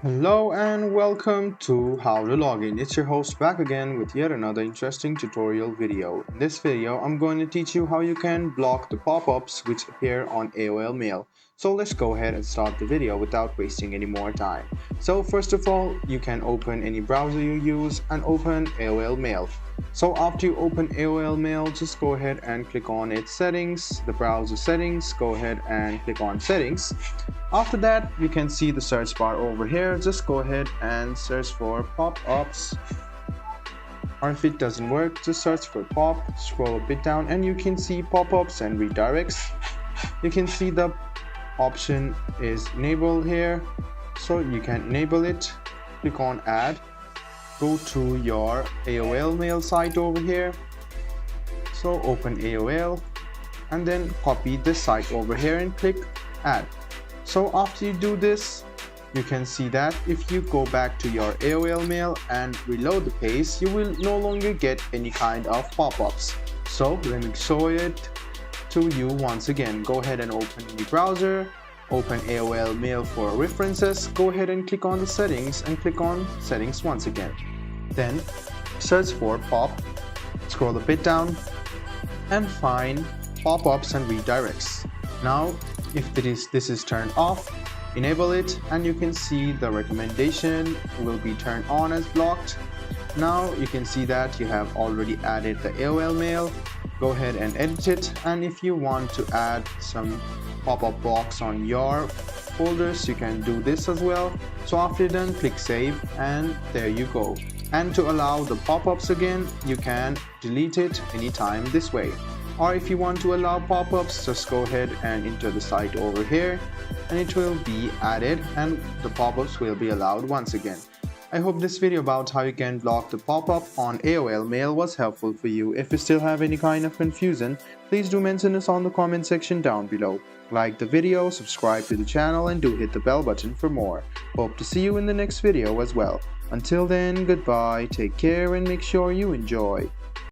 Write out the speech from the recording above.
Hello and welcome to How to Login. It's your host back again with yet another interesting tutorial video. In this video, I'm going to teach you how you can block the pop-ups which appear on AOL Mail. So let's go ahead and start the video without wasting any more time. So first of all, you can open any browser you use and open AOL Mail. So after you open AOL Mail, just go ahead and click on its settings, the browser settings, go ahead and click on settings. After that, you can see the search bar over here. Just go ahead and search for pop-ups, or if it doesn't work, just search for pop, scroll a bit down and you can see pop-ups and redirects. You can see the option is enabled here, so you can enable it. Click on add, go to your AOL Mail site over here, so open AOL and then copy this site over here and click add. So after you do this, you can see that if you go back to your AOL Mail and reload the page, you will no longer get any kind of pop-ups. So let me show it to you once again. Go ahead and open the browser, open AOL Mail for references, go ahead and click on the settings and click on settings once again. Then search for pop, scroll a bit down and find pop-ups and redirects. Now if this is turned off, enable it and you can see the recommendation will be turned on as blocked. Now you can see that you have already added the AOL Mail. Go ahead and edit it, and if you want to add some pop-up blocks on your folders, you can do this as well. So after you're done, click save and there you go. And to allow the pop-ups again, you can delete it anytime this way. Or if you want to allow pop-ups, just go ahead and enter the site over here and it will be added and the pop-ups will be allowed once again. I hope this video about how you can block the pop-up on AOL Mail was helpful for you. If you still have any kind of confusion, please do mention us on the comment section down below. Like the video, subscribe to the channel and do hit the bell button for more. Hope to see you in the next video as well. Until then, goodbye, take care and make sure you enjoy.